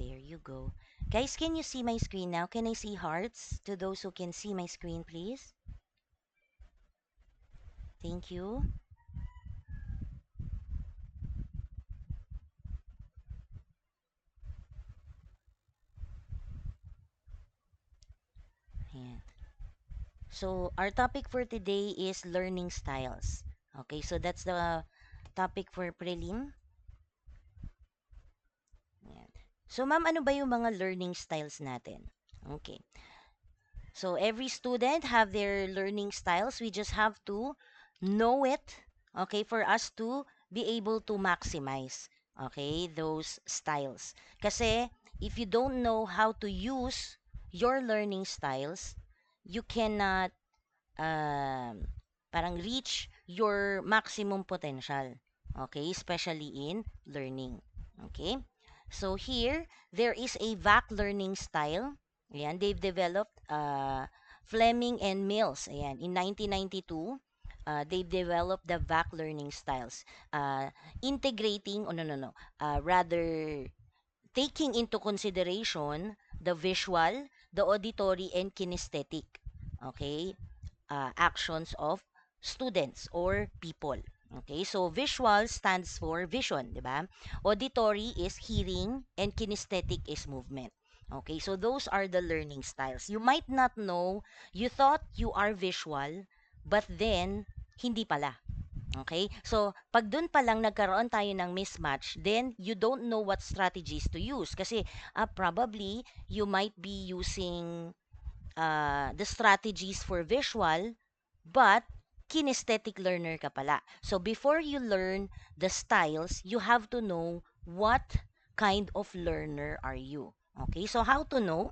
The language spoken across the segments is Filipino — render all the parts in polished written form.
There you go. Guys, can you see my screen now? Can I see hearts to those who can see my screen, please? Thank you. Ayan. So, our topic for today is learning styles. Okay, so that's the topic for prelim. Ayan. So, ma'am, ano ba yung mga learning styles natin? Okay. So every student have their learning styles. We just have to know it, okay, for us to be able to maximize, okay, those styles. Kasi if you don't know how to use your learning styles, you cannot um, parang reach your maximum potential, okay, especially in learning. Okay? So here, there is a VAC learning style. Ayan, they've developed Fleming and Mills. Ayan, in 1992, they developed the VAC learning styles, integrating, oh no, no, no, rather taking into consideration the visual, the auditory, and kinesthetic, okay, actions of students or people. Okay, so visual stands for vision, di ba? Auditory is hearing and kinesthetic is movement. Okay, so those are the learning styles. You might not know, you thought you are visual, but then, hindi pala. Okay? So, pag dun pa lang nagkaroon tayo ng mismatch, then you don't know what strategies to use. Kasi probably you might be using the strategies for visual, but kinesthetic learner ka pala. So, before you learn the styles, you have to know what kind of learner are you. Okay? So, how to know?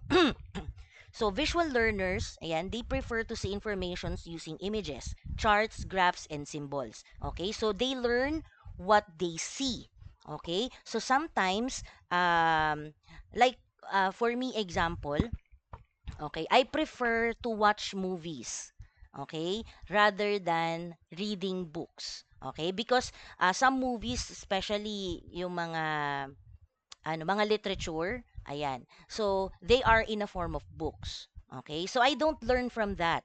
So, visual learners, ayan, they prefer to see informations using images, charts, graphs, and symbols. Okay? So, they learn what they see. Okay? So, sometimes, like, for me, example, okay, I prefer to watch movies. Okay? Rather than reading books. Okay? Because some movies, especially yung mga literature, ayan. So, they are in a form of books. Okay? So, I don't learn from that.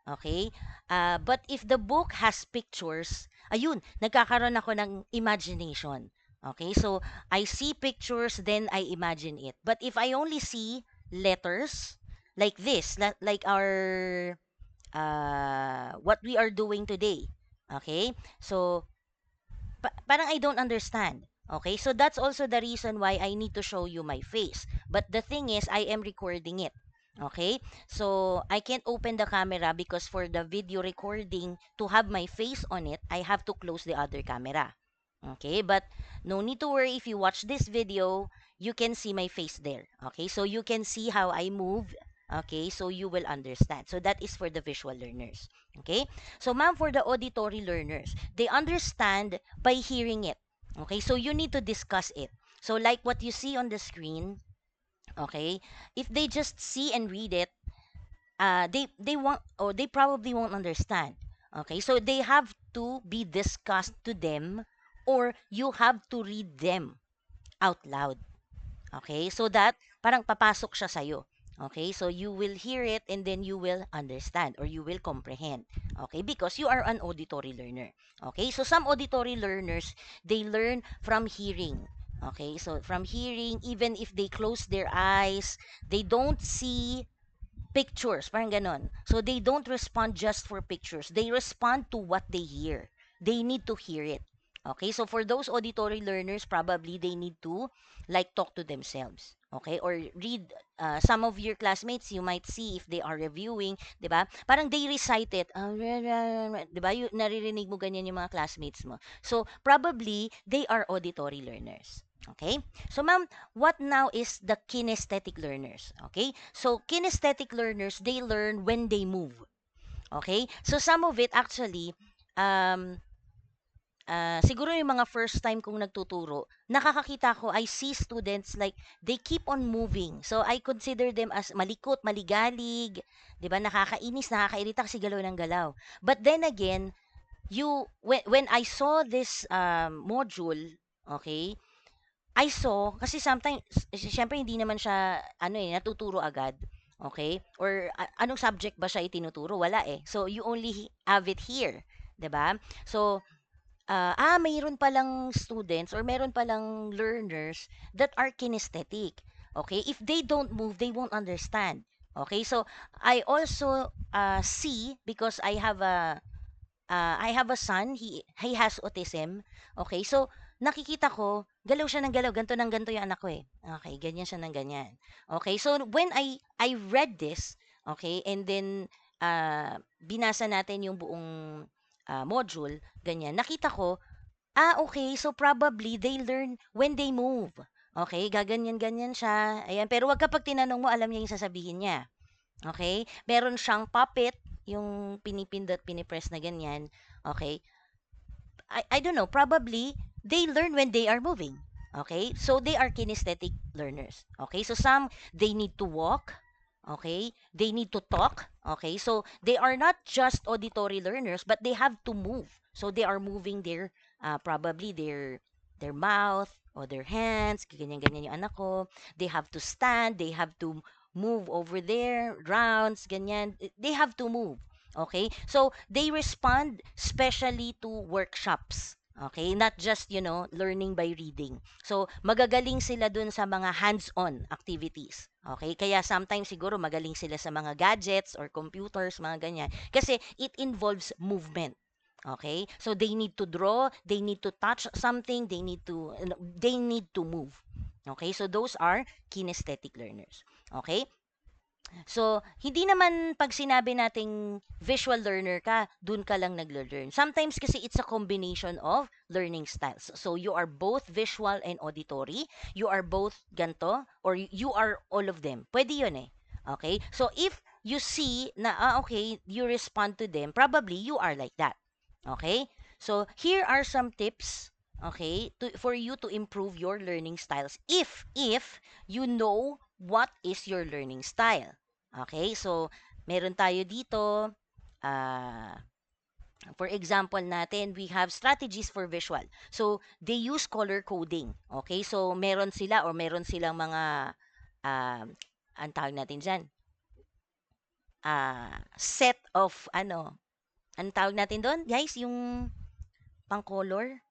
Okay? But if the book has pictures, ayun, nagkakaroon ako ng imagination. Okay? So, I see pictures, then I imagine it. But if I only see letters, like this, like our, what we are doing today. Okay? So, parang I don't understand. Okay, so that's also the reason why I need to show you my face. But the thing is, I am recording it. Okay, so I can't open the camera because for the video recording, to have my face on it, I have to close the other camera. Okay, but no need to worry if you watch this video, you can see my face there. Okay, so you can see how I move. Okay, so you will understand. So that is for the visual learners. Okay, so ma'am, for the auditory learners, they understand by hearing it. Okay, so you need to discuss it. So like what you see on the screen, okay, if they just see and read it, they won't, or they probably won't understand. Okay, so they have to be discussed to them, or you have to read them out loud. Okay, so that parang papasok siya sa'yo. Okay, so you will hear it and then you will understand or you will comprehend. Okay, because you are an auditory learner. Okay, so some auditory learners, they learn from hearing. Okay, so from hearing, even if they close their eyes, they don't see pictures, parang ganon. So they don't respond just for pictures. They respond to what they hear. They need to hear it. Okay, so for those auditory learners, probably they need to like talk to themselves. Okay, or read some of your classmates, you might see if they are reviewing, 'di ba? Parang they recite it. 'Di ba? Naririnig mo ganyan yung mga classmates mo. So, probably they are auditory learners. Okay? So, ma'am, what now is the kinesthetic learners? Okay? So, kinesthetic learners, they learn when they move. Okay? So, some of it actually, um, siguro yung mga first time kong nagtuturo, nakakakita ko, I see students like, they keep on moving. So, I consider them as malikot, maligalig, di ba, nakakainis, nakakairita kasi galaw ng galaw. But then again, when I saw this module, okay, I saw, kasi sometimes, siyempre hindi naman siya, ano eh, natuturo agad. Okay? Or anong subject ba siya itinuturo? Wala eh. So, you only have it here. 'Di ba? So, mayroon palang students or meron palang learners that are kinesthetic. Okay? If they don't move, they won't understand. Okay? So, I also see, because I have a son, he has autism. Okay, so nakikita ko, galaw siya ng galaw, ganto ng ganto yung anak ko eh. Okay, ganyan siya ng ganyan. Okay, so when I read this, okay, and then binasa natin yung buong module, ganyan, nakita ko, okay, so probably they learn when they move. Okay, gaganyan-ganyan siya. Ayan, pero wag kapag tinanong mo, alam niya yung sasabihin niya. Okay? Meron siyang puppet, yung pinipindot, pinipress na ganyan. Okay? I don't know, probably they learn when they are moving. Okay? So they are kinesthetic learners. Okay? So some they need to walk. Okay? They need to talk. Okay? So they are not just auditory learners, but they have to move. So they are moving their probably their mouth or their hands, ganyan-ganyan yung anak ko. They have to stand, they have to move over there, rounds, ganyan. They have to move. Okay? So, they respond specially to workshops. Okay? Not just, learning by reading. So, magagaling sila dun sa mga hands-on activities. Okay? Kaya sometimes siguro magaling sila sa mga gadgets or computers, mga ganyan. Kasi it involves movement. Okay? So, they need to draw, they need to touch something, they need to move. Okay? So, those are kinesthetic learners. Okay? So, hindi naman pag sinabi nating visual learner ka, dun ka lang naglo-learn. Sometimes kasi it's a combination of learning styles. So, you are both visual and auditory. You are both ganto or you are all of them. Pwede yun eh. Okay? So, if you see na, okay, you respond to them, probably you are like that. Okay? So, here are some tips, okay, for you to improve your learning styles if you know what is your learning style. Okay, so meron tayo dito, ah, for example natin, we have strategies for visual. So, they use color coding. Okay, so meron silang mga, um, ang tawag natin dyan, set of, ang tawag natin doon, guys, yung pang color?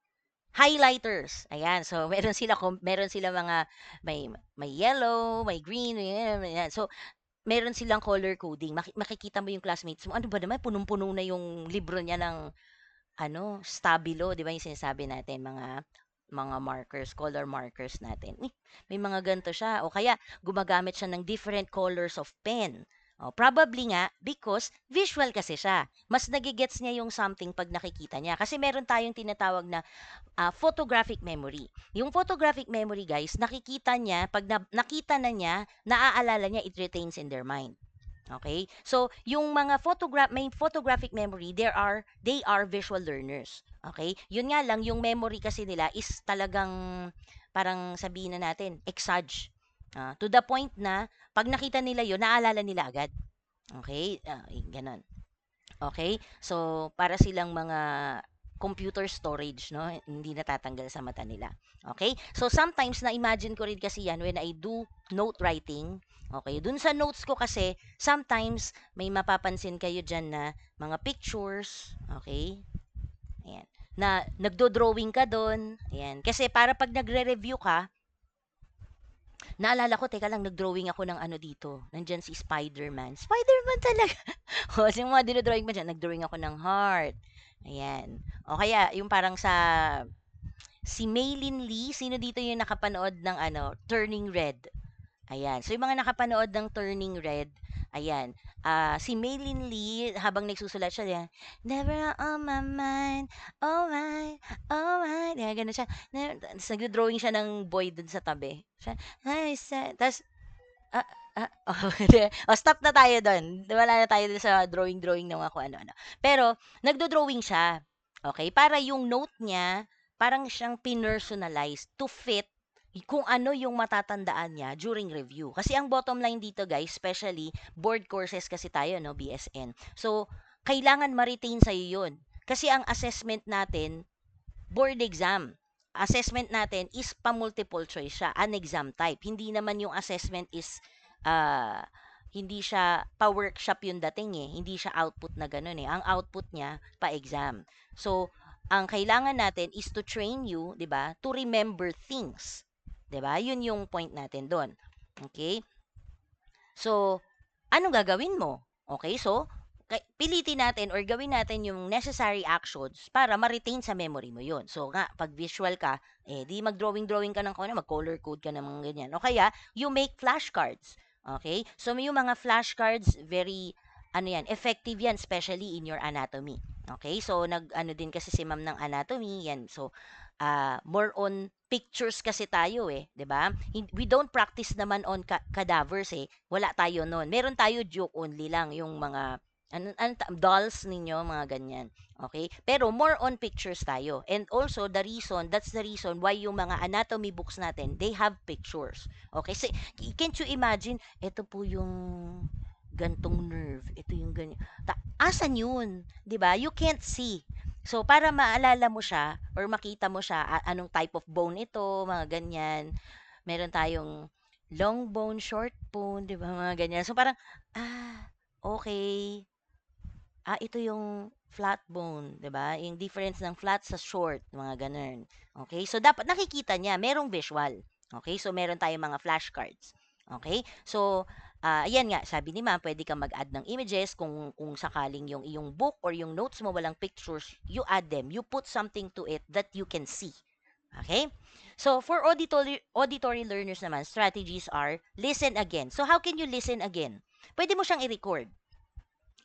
Highlighters. Ayan. So, meron sila mga may yellow, may green, ayan. So, meron silang color coding. Makikita mo yung classmates mo. Ano ba naman, punong-puno na yung libro niya ng stabilo, 'di ba yung sinasabi natin, mga markers, color markers natin. May mga ganito siya. O kaya, gumagamit siya ng different colors of pen. Probably nga, because visual kasi siya. Mas nagigets niya yung something pag nakikita niya. Kasi meron tayong tinatawag na photographic memory. Yung photographic memory, guys, nakikita niya, pag nakita na niya, naaalala niya, it retains in their mind. Okay? So, yung mga may photographic memory, they are visual learners. Okay? Yun nga lang, yung memory kasi nila is talagang, parang sabihin na natin, exage. To the point na, pag nakita nila yun, naaalala nila agad. Okay? Ganon. Okay? So, para silang mga computer storage, no? Hindi natatanggal sa mata nila. Okay? So, sometimes, na-imagine ko rin kasi yan when I do note writing. Okay? Dun sa notes ko kasi, sometimes, may mapapansin kayo dyan na mga pictures. Okay? Ayan. Na nagdo-drawing ka doon. Ayan. Kasi para pag nagre-review ka, naalala ko, teka lang, nag-drawing ako ng ano dito. Nandyan si Spider-Man. Spider-Man talaga. O, yung mga dinodrawing mo dyan, nag-drawing ako ng heart. Ayan. O kaya, yung parang sa si Maylin Lee, sino dito yung nakapanood ng Turning Red? Ayan. So, yung mga nakapanood ng Turning Red, ayan. Si Maylin Lee, habang nagsusulat siya, yan, never on my mind, oh my, oh my. Yan, ganun siya. Tapos, nag-drawing siya ng boy dun sa tabi. Siya, I said, tapos, ah, stop na tayo doon. Wala na tayo dun sa drawing-drawing ng mga kung ano-ano. Pero, nagdo-drawing siya. Okay? Para yung note niya, parang siyang pinersonalize to fit kung ano yung matatandaan niya during review. Kasi ang bottom line dito, guys, especially board courses kasi tayo, no, BSN. So, kailangan ma-retain sa'yo yun. Kasi ang assessment natin, board exam. assessment natin is pa-multiple choice siya, an exam type. Hindi naman yung assessment is uh, hindi siya pa-workshop yung dating eh. Hindi siya output na ganun eh. Ang output niya pa-exam. So, ang kailangan natin is to train you, 'di ba, to remember things. 'Di ba? Yun yung point natin doon. Okay? So, anong gagawin mo? Okay, so, pilitin natin or gawin natin yung necessary actions para ma-retain sa memory mo yun. So nga, pag visual ka, di mag-drawing-drawing ka ng kung mag-color code ka ng mga ganyan. O kaya, you make flashcards. Okay? So, yung mga flashcards, very, effective yan, especially in your anatomy. Okay? So, ano din kasi si ma'am ng anatomy, yan. So, more on pictures kasi tayo eh, 'di ba? We don't practice naman on cadavers eh. Wala tayo noon. Meron tayo joke only lang yung mga dolls ninyo, mga ganyan. Okay? Pero more on pictures tayo. And also that's the reason why yung mga anatomy books natin, they have pictures. Okay? So, can't you imagine, ito po yung gantong nerve, ito yung ganyan. Asan yun? 'Di ba? You can't see. So, para maalala mo siya or makita mo siya, anong type of bone ito, mga ganyan. Meron tayong long bone, short bone, di ba, mga ganyan. So, parang, okay. Ito yung flat bone, di ba? Yung difference ng flat sa short, mga ganun. Okay? So, dapat nakikita niya, merong visual. Okay? So, meron tayong mga flashcards. Okay? So, ayan nga, sabi ni ma'am, pwede kang mag-add ng images kung sakaling yung iyong book or yung notes mo walang pictures, you add them. You put something to it that you can see. Okay? So, for auditory learners naman, strategies are listen again. So, how can you listen again? Pwede mo siyang i-record.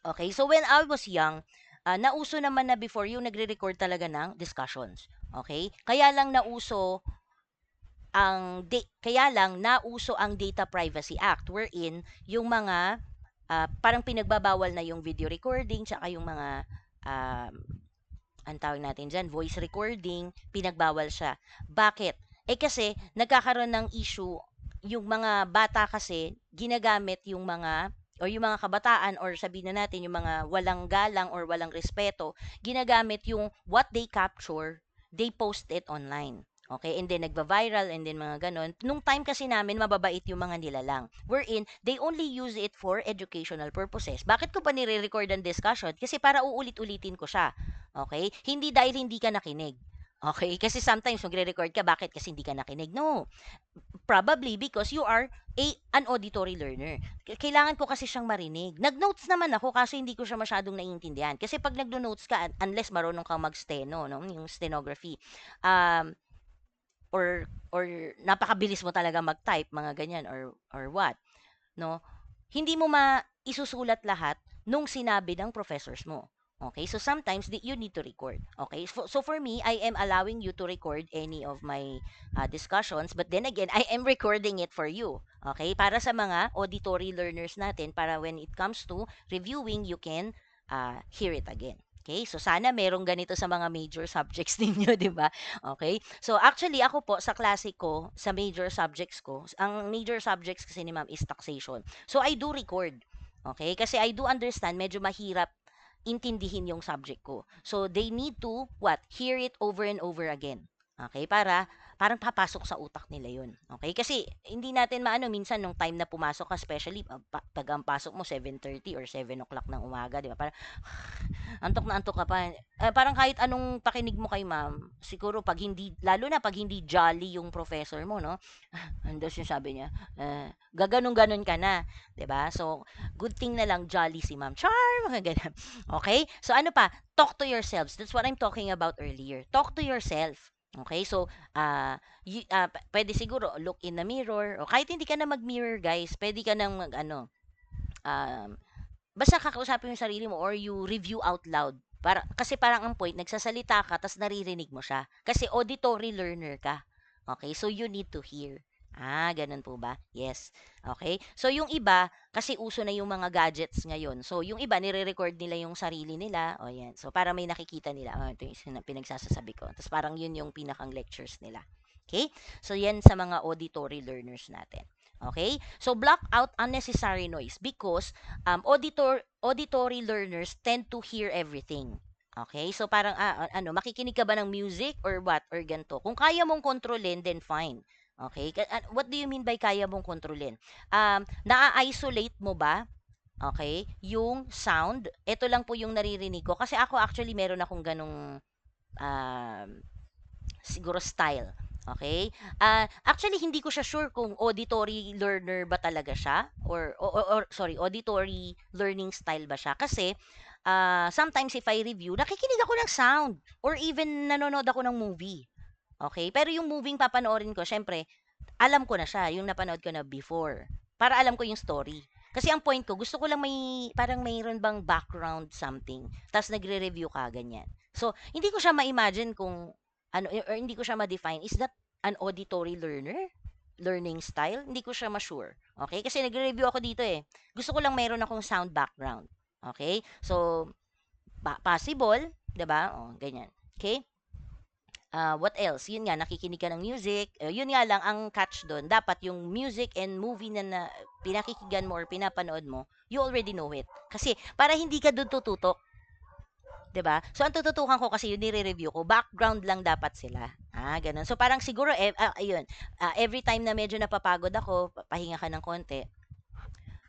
Okay? So, when I was young, nauso naman na before yung nagre-record talaga ng discussions. Okay? Kaya lang nauso ang Data Privacy Act wherein yung mga parang pinagbabawal na yung video recording tsaka yung mga um, ang tawag natin dyan, voice recording, pinagbawal siya. Bakit? Kasi nagkakaroon ng issue, yung mga bata kasi, ginagamit yung mga, o yung mga kabataan, or sabihin na natin, yung mga walang galang or walang respeto, ginagamit yung what they capture, they post it online. Okay, and then nagba-viral and then mga ganon. Nung time kasi namin, mababait yung mga nilalang. Wherein, they only use it for educational purposes. Bakit ko pa nire-record ang discussion? Kasi para uulit-ulitin ko siya. Okay? Hindi dahil hindi ka nakinig. Okay? Kasi sometimes magre-record ka, bakit? Kasi hindi ka nakinig. No. Probably because you are an auditory learner. Kailangan ko kasi siyang marinig. Nag-notes naman ako kasi hindi ko siya masyadong naiintindihan. Kasi pag nagno-notes ka, unless marunong kang mag-steno, no? Yung stenography, um, or napakabilis mo talaga mag-type, mga ganyan, or what, no? Hindi mo isusulat lahat nung sinabi ng professors mo. Okay? So sometimes you need to record. Okay? So for me, I am allowing you to record any of my discussions, but then again, I am recording it for you. Okay? Para sa mga auditory learners natin, para when it comes to reviewing, you can hear it again. Okay? So sana merong ganito sa mga major subjects ninyo, 'di ba? Okay? So actually ako po sa klase ko, sa major subjects ko, ang major subjects kasi ni Ma'am is taxation. So I do record. Okay? Kasi I do understand medyo mahirap intindihin yung subject ko. So they need to what? Hear it over and over again. Okay? Para parang papasok sa utak nila yun. Okay? Kasi hindi natin maano minsan nung time na pumasok ka, especially pag ang pasok mo 7:30 or 7 o'clock ng umaga, di ba? Parang antok na antok ka pa. Parang kahit anong pakinig mo kay ma'am, siguro pag hindi, lalo na pag hindi jolly yung professor mo, no? Ano daw sabi niya? Gaganon-ganon ka na, 'di ba? So, good thing na lang jolly si ma'am. Char, mga ganun. Okay? So, ano pa? Talk to yourselves. That's what I'm talking about earlier. Talk to yourself. Okay? So, pwede siguro look in the mirror o kahit hindi ka na mag-mirror, guys, pwede ka nang um, basta kakausapin mo yung sarili mo or you review out loud. Kasi parang ang point, nagsasalita ka, tas naririnig mo siya. Kasi auditory learner ka. Okay? So, you need to hear. Ganun po ba? Yes. Okay? So, yung iba, kasi uso na yung mga gadgets ngayon. So, yung iba, nire-record nila yung sarili nila. O, yan. So, para may nakikita nila. Ito yung pinagsasasabi ko. Tapos, parang yun yung pinakang lectures nila. Okay? So, yan sa mga auditory learners natin. Okay? So, block out unnecessary noise because auditory learners tend to hear everything. Okay? So parang ano, makikinig ka ba ng music or what or ganto? Kung kaya mong kontrolin, then fine. Okay? What do you mean by kaya mong kontrolin? Na-isolate mo ba, okay, yung sound? Ito lang po yung naririnig ko kasi ako actually meron akong ganung um, siguro style. Okay? Actually hindi ko siya sure kung auditory learner ba talaga siya or sorry, auditory learning style ba siya kasi sometimes if I review, nakikinig ako ng sound or even nanonood ako ng movie. Okay? Pero yung movie papanoorin ko, syempre, alam ko na siya, yung napanood ko na before. Para alam ko yung story. Kasi ang point ko, gusto ko lang may, parang mayroon bang background something. Tapos nagre-review ka, ganyan. So, hindi ko siya ma-imagine kung, ano, or hindi ko siya ma-define. Is that an auditory learner? Learning style? Hindi ko siya ma-sure. Okay? Kasi nagre-review ako dito eh. Gusto ko lang mayroon akong sound background. Okay? So, possible, 'di ba? Oh, ganyan. Okay? What else? Yun nga, nakikinig ka ng music. Yun nga lang, ang catch doon, dapat yung music and movie na pinakikinggan mo or pinapanood mo, you already know it. Kasi, para hindi ka doon tututok. 'Di ba? So, ang tututukan ko kasi yung nire-review ko, background lang dapat sila. Ganun. So, parang siguro, ayun, every time na medyo napapagod ako, pahinga ka ng konti,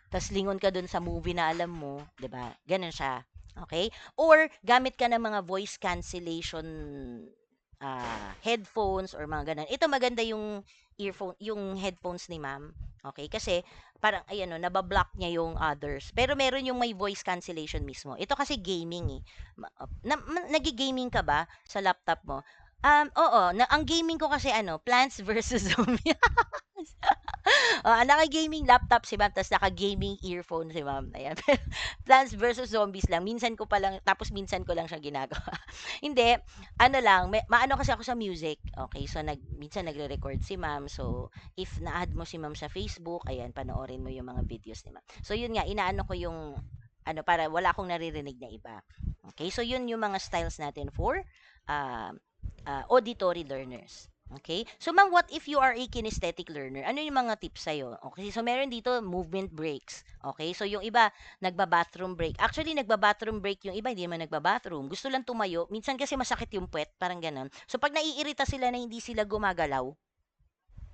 tas lingon ka dun sa movie na alam mo, 'di ba? Ganun siya. Okay? Or gamit ka ng mga voice cancellation headphones or mga ganun. Ito maganda yung earphone, yung headphones ni Ma'am. Okay? Kasi parang ayan no, nabablock niya yung others. Pero meron yung may voice cancellation mismo. Ito kasi gaming eh. Nagi-gaming ka ba sa laptop mo? Oo, ang gaming ko kasi ano, Plants vs Zombies. Naka-gaming laptop si ma'am, tapos naka-gaming earphone si ma'am. Ayan. Plants versus Zombies lang. Minsan ko pa lang, tapos minsan ko lang siya ginagawa. Hindi, ano lang, maano kasi ako sa music. Okay, so minsan nagre-record si ma'am. So, if na-add mo si ma'am sa Facebook, ayan, panoorin mo yung mga videos ni ma'am. So, yun nga, inaano ko yung, ano, para wala akong naririnig na iba. Okay, so yun yung mga styles natin for uh, auditory learners. Okay? So, ma'am, what if you are a kinesthetic learner? Ano yung mga tips sa'yo? Okay, so meron dito movement breaks. Okay, so yung iba, nagba-bathroom break. Actually, nagba-bathroom break yung iba, hindi naman nagba-bathroom. Gusto lang tumayo. Minsan kasi masakit yung puwet, parang ganun. So, pag naiirita sila na hindi sila gumagalaw,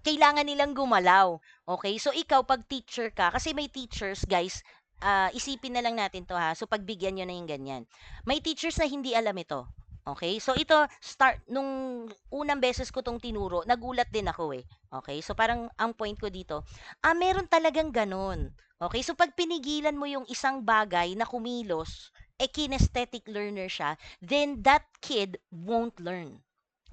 kailangan nilang gumalaw. Okay? So, ikaw, pag teacher ka, kasi may teachers, guys, isipin na lang natin to ha. So, pagbigyan nyo na yung ganyan. May teachers na hindi alam ito. Okay? So, ito, nung unang beses ko tong tinuro, nagulat din ako eh. Okay? So, parang ang point ko dito, meron talagang ganun. Okay? So, pag pinigilan mo yung isang bagay na kumilos, kinesthetic learner siya, then that kid won't learn.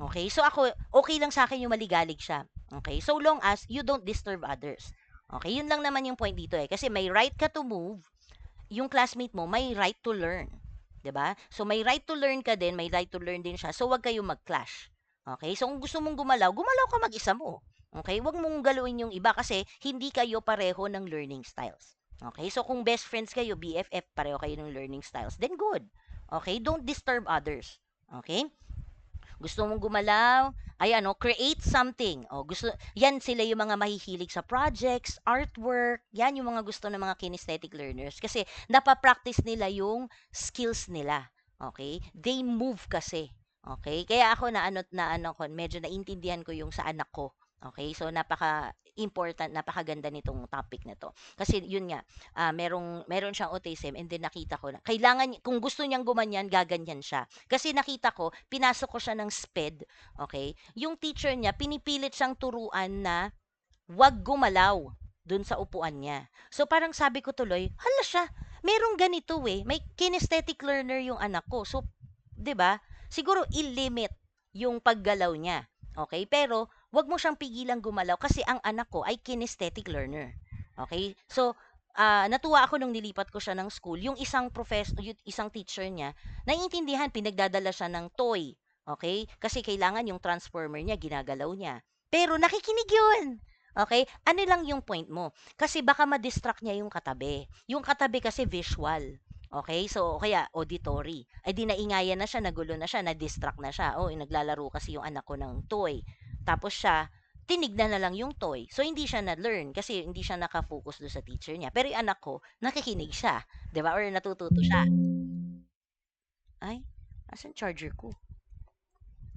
Okay? So, ako, okay lang sa akin yung maligalig siya. Okay? So long as you don't disturb others. Okay? Yun lang naman yung point dito eh. Kasi may right ka to move, yung classmate mo may right to learn. 'Di ba? So may right to learn ka din, may right to learn din siya. So wag kayong mag-clash. Okay? So kung gusto mong gumalaw, gumalaw ka mag-isa mo. Okay? Wag mong galawin yung iba kasi hindi kayo pareho ng learning styles. Okay? So kung best friends kayo, BFF, pareho kayo ng learning styles, then good. Okay? Don't disturb others. Okay? Gusto mong gumalaw, ayan, no, create something. Yan sila yung mga mahihilig sa projects, artwork, yan yung mga gusto ng mga kinesthetic learners. Kasi napapractice nila yung skills nila. Okay? They move kasi. Okay? Kaya ako na ano ko, medyo naintindihan ko yung sa anak ko. Okay? So, napaka-important, napakaganda nitong topic na to. Kasi, yun nga, meron siyang autism and then nakita ko na, kailangan, kung gusto niyang gumanyan, gaganyan siya. Kasi nakita ko, pinasok ko siya ng SPED, okay? Yung teacher niya, pinipilit siyang turuan na wag gumalaw dun sa upuan niya. So parang sabi ko tuloy, hala siya, merong ganito eh. May kinesthetic learner yung anak ko. So, 'di ba? Siguro i-limit yung paggalaw niya. Okay? Pero wag mo siyang pigilang gumalaw kasi ang anak ko ay kinesthetic learner. Okay? So, natuwa ako nung nilipat ko siya ng school. Yung isang yung isang teacher niya, naiintindihan, pinagdadala siya ng toy. Okay? Kasi kailangan yung transformer niya, ginagalaw niya. Pero nakikinig yun. Okay? Ano lang yung point mo? Kasi baka ma-distract niya yung katabi. Yung katabi kasi visual. Okay? So, kaya auditory. Ay di naingayan na siya, nagulo na siya, na-distract na siya. Naglalaro kasi yung anak ko ng toy. Tapos siya, tinignan na lang yung toy. So, hindi siya na-learn kasi hindi siya nakafocus do sa teacher niya. Pero yung anak ko, nakikinig siya. 'Di ba? Or natututo siya. Ay, Asan charger ko?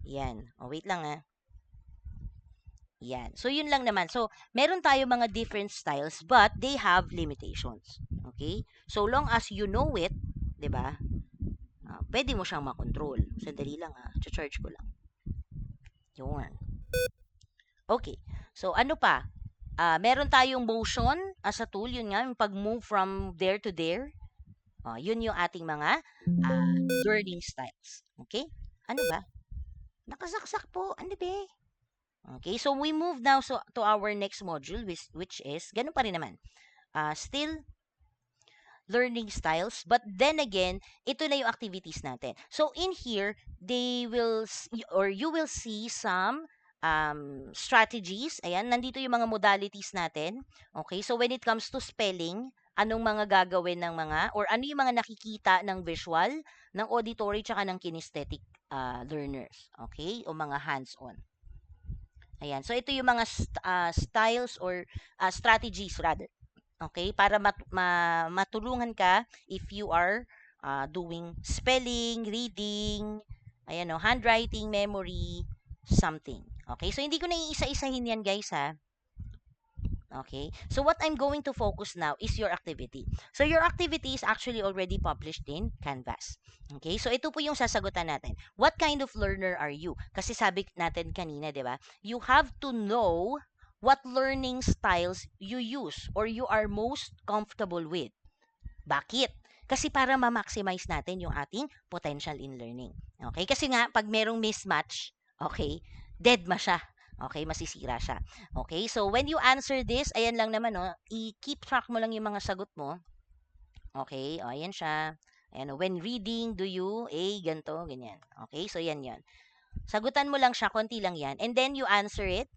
Yan. Oh, wait lang ah. Yan. So, yun lang naman. So, meron tayo mga different styles, but they have limitations. Okay? So, long as you know it, di ba? Pwede mo siyang makontrol. Sandali lang ha. Charge ko lang. Yun. Okay. So, ano pa? Meron tayong motion as a tool. Yun nga, yung pag-move from there to there. Yun yung ating mga learning styles. Okay? Ano ba? Nakasaksak po. Ano ba? Okay, so we move now to our next module, which is, ganun pa rin naman. Still learning styles, but then again, ito na yung activities natin. So in here, they will or you will see some strategies. Ayan, nandito yung mga modalities natin. Okay, so when it comes to spelling, anong mga gagawin ng mga, or ano yung mga nakikita ng visual, ng auditory, tsaka ng kinesthetic learners. Okay, o mga hands-on. Ayan. So, ito yung mga styles or strategies rather. Okay? Para matulungan ka if you are doing spelling, reading, ayan o, handwriting, memory, something. Okay? So, hindi ko na iisa-isahin yan, guys, ha? Okay? So, what I'm going to focus now is your activity. So, your activity is actually already published in Canvas. Okay? So, ito po yung sasagutan natin. What kind of learner are you? Kasi sabi natin kanina, di ba? You have to know what learning styles you use or you are most comfortable with. Bakit? Kasi para ma-maximize natin yung ating potential in learning. Okay? Kasi nga, pag merong mismatch, okay, dead ma siya. Okay, masisira siya. Okay, so when you answer this, ayan lang naman, no, i-keep track mo lang yung mga sagot mo. Okay, o, ayan siya. Ayan, when reading, do you, ganito, ganyan. Okay, so yan yan. Sagutan mo lang siya, konti lang yan. And then you answer it.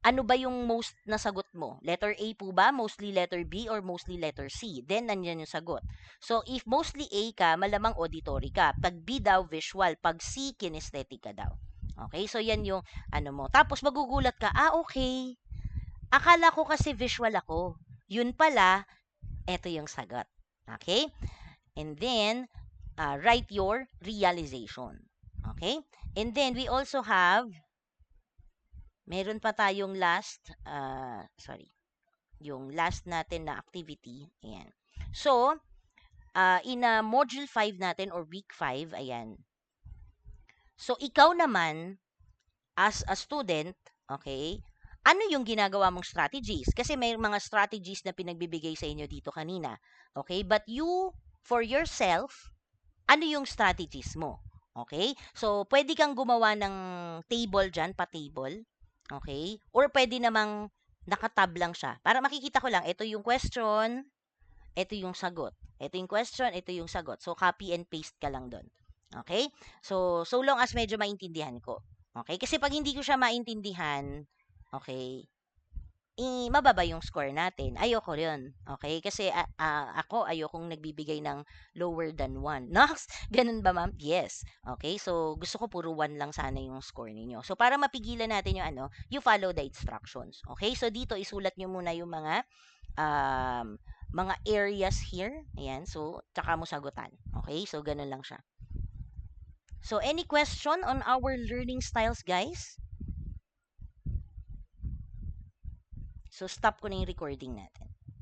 Ano ba yung most nasagot mo? Letter A po ba? Mostly letter B? Or mostly letter C? Then, nandiyan yung sagot. So, if mostly A ka, malamang auditory ka. Pag B daw, visual. Pag C, kinesthetic ka daw. Okay? So, yan yung ano mo. Tapos, magugulat ka, okay. Akala ko kasi visual ako. Yun pala, eto yung sagot. Okay? And then, write your realization. Okay? And then, we also have meron pa tayong yung last natin na activity. Ayan. So, in module 5 natin or week 5, ayan. So, ikaw naman, as a student, okay, ano yung ginagawa mong strategies? Kasi may mga strategies na pinagbibigay sa inyo dito kanina. Okay? But you, for yourself, ano yung strategies mo? Okay? So, pwede kang gumawa ng table dyan, pa-table. Okay? Or pwede namang nakatab lang siya. Para makikita ko lang, ito yung question, ito yung sagot. Ito yung question, ito yung sagot. So, copy and paste ka lang doon. Okay? So long as medyo maintindihan ko. Okay? Kasi pag hindi ko siya maintindihan, okay, mababa yung score natin. Ayoko yun. Okay? Kasi ako, ayokong nagbibigay ng lower than 1. Nox, ganun ba ma'am? Yes. Okay? So, gusto ko puro 1 lang sana yung score ninyo. So, para mapigilan natin yung you follow the instructions. Okay? So, dito, isulat nyo muna yung mga areas here. Ayan. So, tsaka mo sagutan. Okay? So, ganun lang siya. So, any question on our learning styles, guys? So, stop ko na yung recording natin.